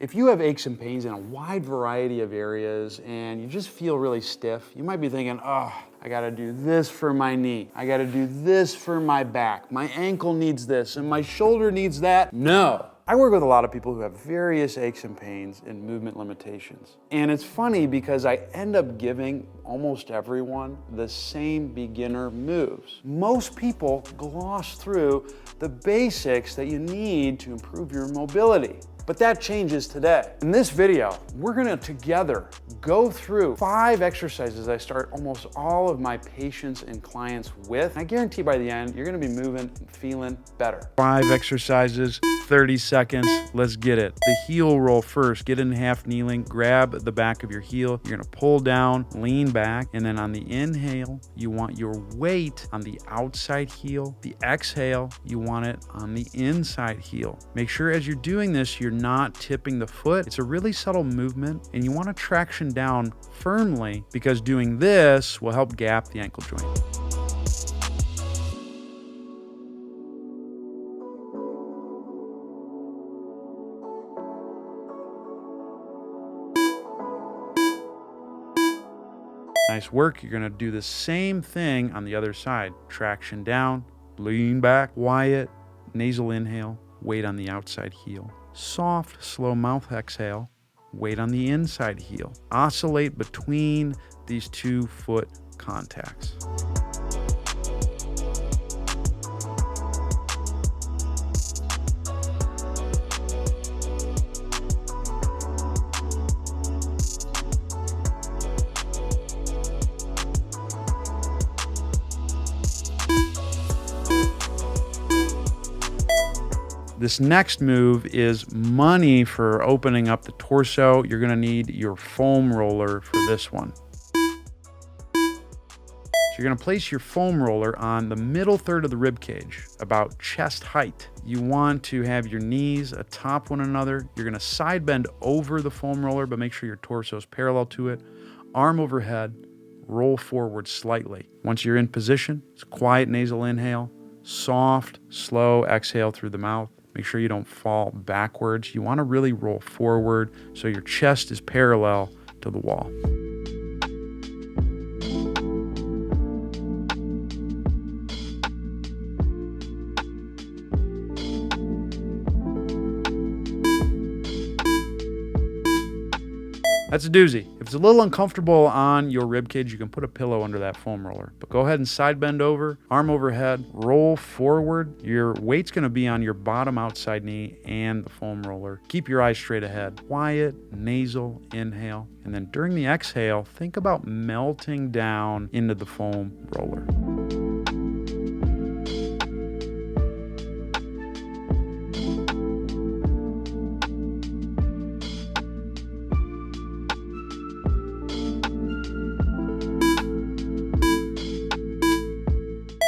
If you have aches and pains in a wide variety of areas and you just feel really stiff, you might be thinking, oh, I gotta do this for my knee. I gotta do this for my back. My ankle needs this and my shoulder needs that. No. I work with a lot of people who have various aches and pains and movement limitations. And it's funny because I end up giving almost everyone the same beginner moves. Most people gloss through the basics that you need to improve your mobility. But that changes today. In this video, we're gonna together go through 5 exercises I start almost all of my patients and clients with. I guarantee by the end, you're gonna be moving and feeling better. 5 exercises, 30 seconds, let's get it. The heel roll first, get in half kneeling, grab the back of your heel. You're gonna pull down, lean back, and then on the inhale, you want your weight on the outside heel. The exhale, you want it on the inside heel. Make sure as you're doing this, you're not tipping the foot. It's a really subtle movement and you want to traction down firmly because doing this will help gap the ankle joint. Nice work. You're going to do the same thing on the other side. Traction down, lean back, quiet, nasal inhale, weight on the outside heel. Soft, slow mouth exhale, weight on the inside heel. Oscillate between these 2 foot contacts. This next move is money for opening up the torso. You're gonna need your foam roller for this one. So you're gonna place your foam roller on the middle third of the rib cage, about chest height. You want to have your knees atop one another. You're gonna side bend over the foam roller, but make sure your torso is parallel to it. Arm overhead, roll forward slightly. Once you're in position, it's a quiet nasal inhale, soft, slow exhale through the mouth. Make sure you don't fall backwards. You want to really roll forward so your chest is parallel to the wall. That's a doozy. If it's a little uncomfortable on your rib cage, you can put a pillow under that foam roller. But go ahead and side bend over, arm overhead, roll forward. Your weight's gonna be on your bottom outside knee and the foam roller. Keep your eyes straight ahead. Quiet, nasal inhale. And then during the exhale, think about melting down into the foam roller.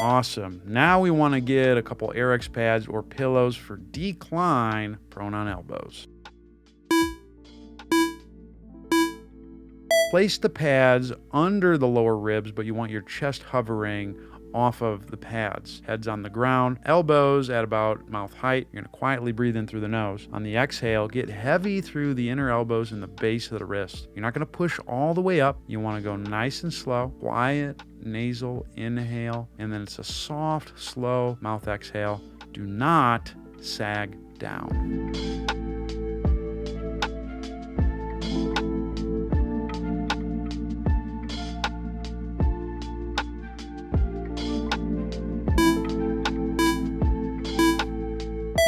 Awesome. Now we want to get a couple Airex pads or pillows for decline prone on elbows. Place the pads under the lower ribs, but you want your chest hovering off of the pads. Head's on the ground, elbows at about mouth height. You're going to quietly breathe in through the nose. On the exhale, get heavy through the inner elbows and the base of the wrist. You're not going to push all the way up. You want to go nice and slow, quiet, nasal inhale, and then it's a soft, slow mouth exhale. Do not sag down.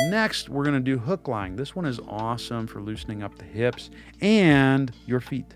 Next, we're going to do hook lying. This one is awesome for loosening up the hips and your feet.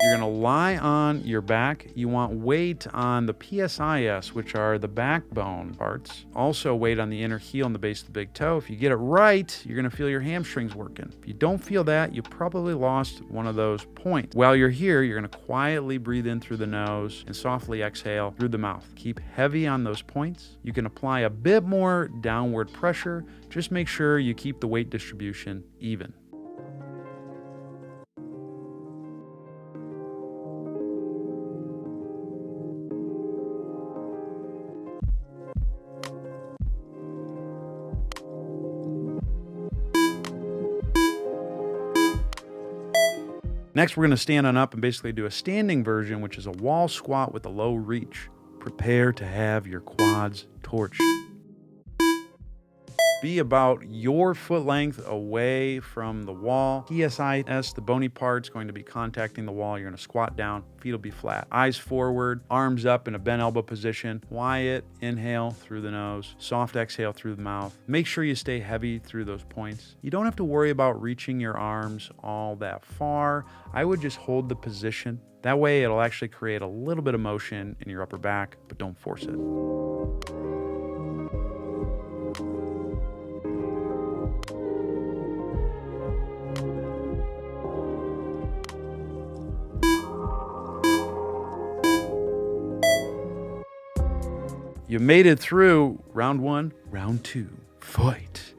You're going to lie on your back. You want weight on the PSIS, which are the backbone parts. Also weight on the inner heel and the base of the big toe. If you get it right, you're going to feel your hamstrings working. If you don't feel that, you probably lost one of those points. While you're here, you're going to quietly breathe in through the nose and softly exhale through the mouth. Keep heavy on those points. You can apply a bit more downward pressure. Just make sure you keep the weight distribution even. Next, we're going to stand on up and basically do a standing version, which is a wall squat with a low reach. Prepare to have your quads torched. Be about your foot length away from the wall. PSIS, the bony part's going to be contacting the wall. You're going to squat down, feet will be flat. Eyes forward, arms up in a bent elbow position. Quiet inhale through the nose, soft exhale through the mouth. Make sure you stay heavy through those points. You don't have to worry about reaching your arms all that far. I would just hold the position. That way it'll actually create a little bit of motion in your upper back, but don't force it. You made it through round 1, round 2, fight.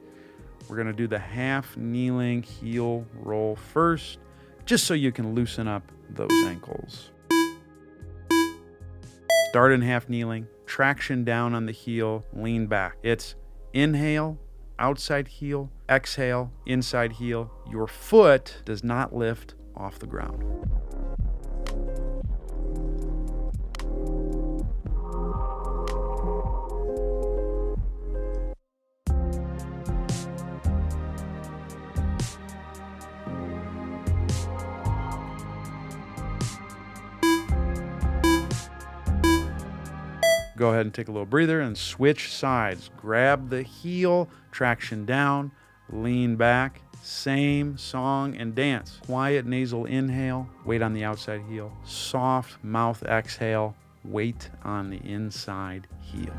We're gonna do the half kneeling heel roll first, just so you can loosen up those ankles. Start in half kneeling, traction down on the heel, lean back. It's inhale, outside heel, exhale, inside heel. Your foot does not lift off the ground. Go ahead and take a little breather and switch sides. Grab the heel, traction down, lean back. Same song and dance. Quiet nasal inhale, weight on the outside heel. Soft mouth exhale, weight on the inside heel.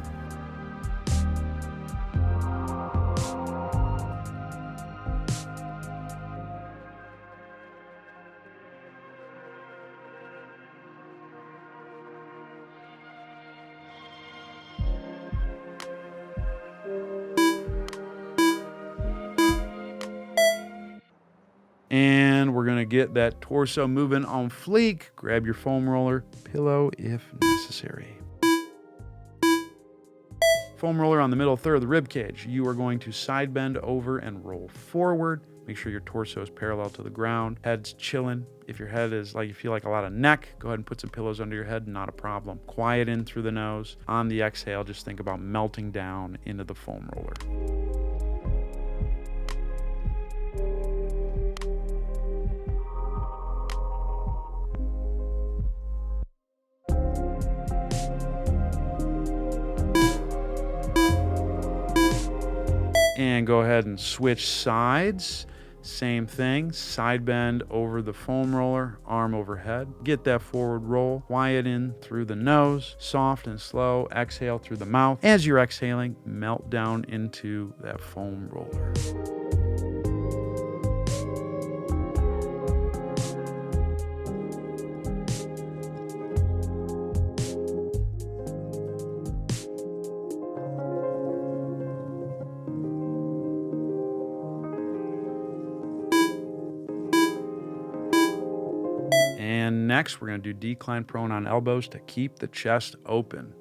And we're gonna get that torso moving on fleek. Grab your foam roller, pillow if necessary. Foam roller on the middle third of the rib cage. You are going to side bend over and roll forward. Make sure your torso is parallel to the ground. Head's chilling. If your head is like you feel like a lot of neck, go ahead and put some pillows under your head, not a problem. Quiet in through the nose. On the exhale, just think about melting down into the foam roller. And go ahead and switch sides. Same thing, side bend over the foam roller, arm overhead. Get that forward roll, quiet in through the nose, soft and slow, exhale through the mouth. As you're exhaling, melt down into that foam roller. And next, we're going to do decline prone on elbows to keep the chest open.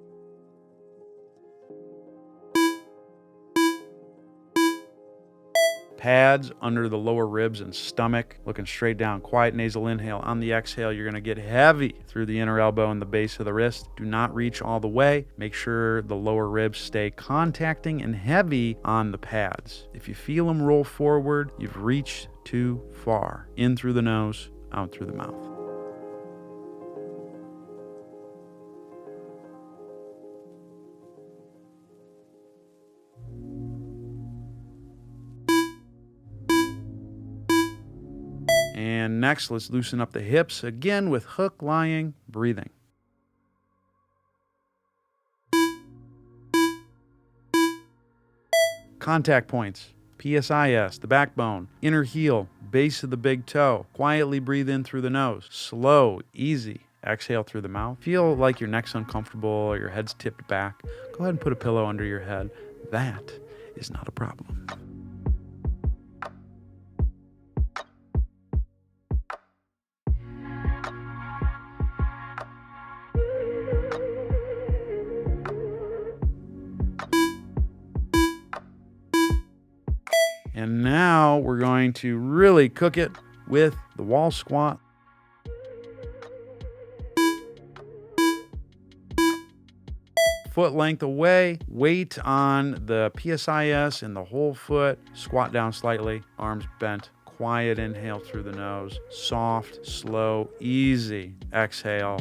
Pads under the lower ribs and stomach, looking straight down. Quiet nasal inhale. On the exhale, you're going to get heavy through the inner elbow and the base of the wrist. Do not reach all the way. Make sure the lower ribs stay contacting and heavy on the pads. If you feel them roll forward, you've reached too far. In through the nose, out through the mouth. And next, let's loosen up the hips again with hook-lying breathing. Contact points, PSIS, the backbone, inner heel, base of the big toe. Quietly breathe in through the nose. Slow, easy. Exhale through the mouth. Feel like your neck's uncomfortable or your head's tipped back. Go ahead and put a pillow under your head. That is not a problem. And now we're going to really cook it with the wall squat. foot length away. Weight on the PSIS in the whole foot. Squat down slightly, arms bent. Quiet inhale through the nose. Soft, slow, easy exhale.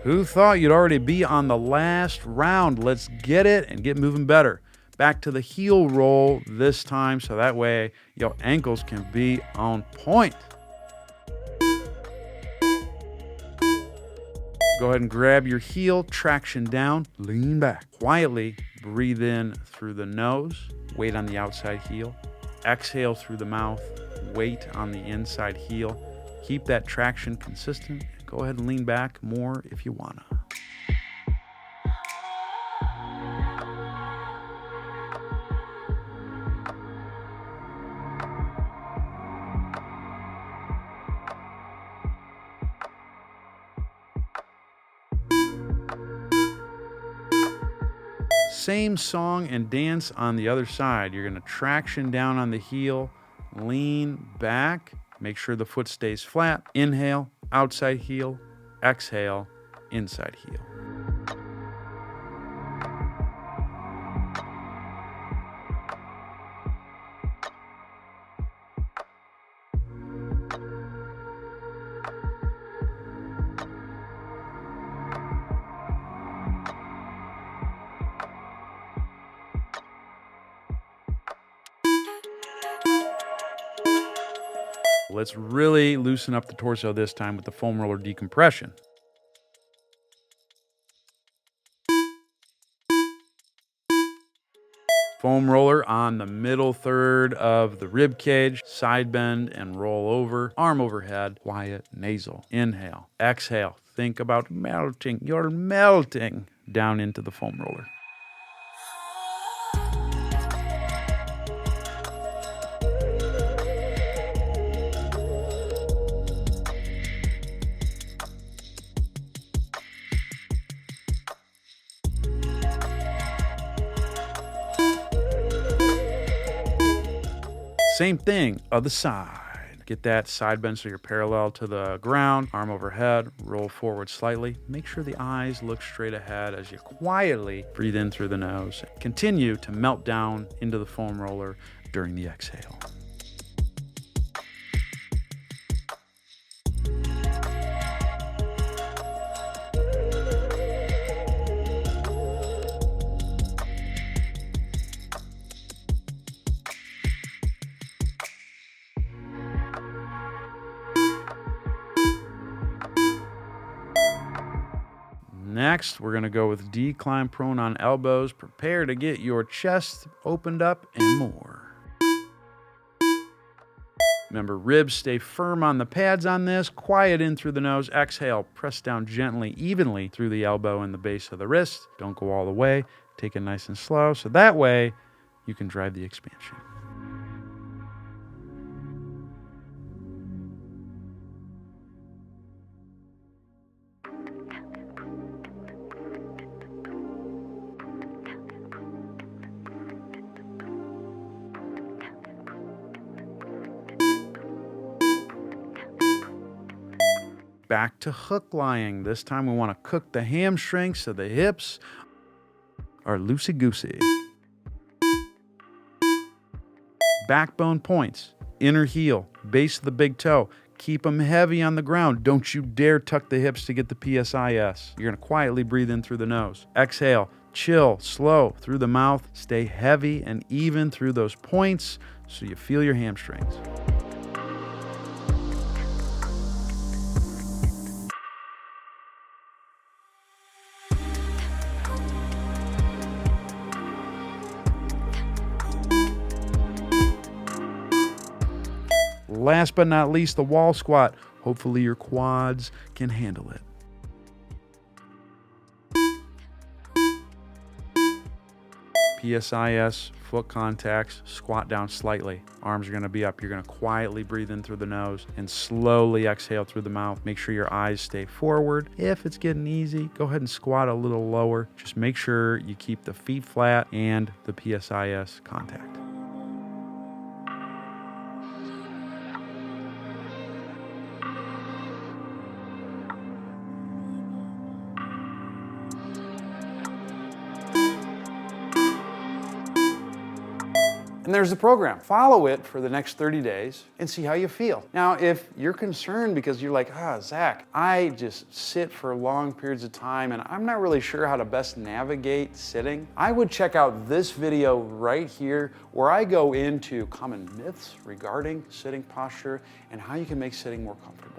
Who thought you'd already be on the last round? Let's get it and get moving better. Back to the heel roll this time, so that way your ankles can be on point. Go ahead and grab your heel, traction down, lean back. Quietly breathe in through the nose, weight on the outside heel. Exhale through the mouth, weight on the inside heel. Keep that traction consistent. Go ahead and lean back more if you wanna. Same song and dance on the other side. You're gonna traction down on the heel, lean back, make sure the foot stays flat. Inhale, outside heel, exhale, inside heel. Let's really loosen up the torso this time with the foam roller decompression. Foam roller on the middle third of the rib cage, side bend and roll over, arm overhead, quiet, nasal. Inhale, exhale. Think about melting. You're melting down into the foam roller. Same thing, other side. Get that side bend so you're parallel to the ground, arm overhead, roll forward slightly. Make sure the eyes look straight ahead as you quietly breathe in through the nose. Continue to melt down into the foam roller during the exhale. Next, we're going to go with decline prone on elbows. Prepare to get your chest opened up and more. Remember, ribs stay firm on the pads on this. Quiet in through the nose. Exhale. Press down gently, evenly through the elbow and the base of the wrist. Don't go all the way. Take it nice and slow, so that way you can drive the expansion. Back to hook lying. This time we want to cook the hamstrings so the hips are loosey-goosey. Backbone points, inner heel, base of the big toe. Keep them heavy on the ground. Don't you dare tuck the hips to get the PSIS. You're going to quietly breathe in through the nose. Exhale, chill, slow through the mouth. Stay heavy and even through those points so you feel your hamstrings. Last but not least, the wall squat. Hopefully your quads can handle it. PSIS, foot contacts, squat down slightly. Arms are gonna be up. You're gonna quietly breathe in through the nose and slowly exhale through the mouth. Make sure your eyes stay forward. If it's getting easy, go ahead and squat a little lower. Just make sure you keep the feet flat and the PSIS contact. And there's the program. Follow it for the next 30 days and see how you feel. Now, if you're concerned because you're like, Zach, I just sit for long periods of time and I'm not really sure how to best navigate sitting, I would check out this video right here where I go into common myths regarding sitting posture and how you can make sitting more comfortable.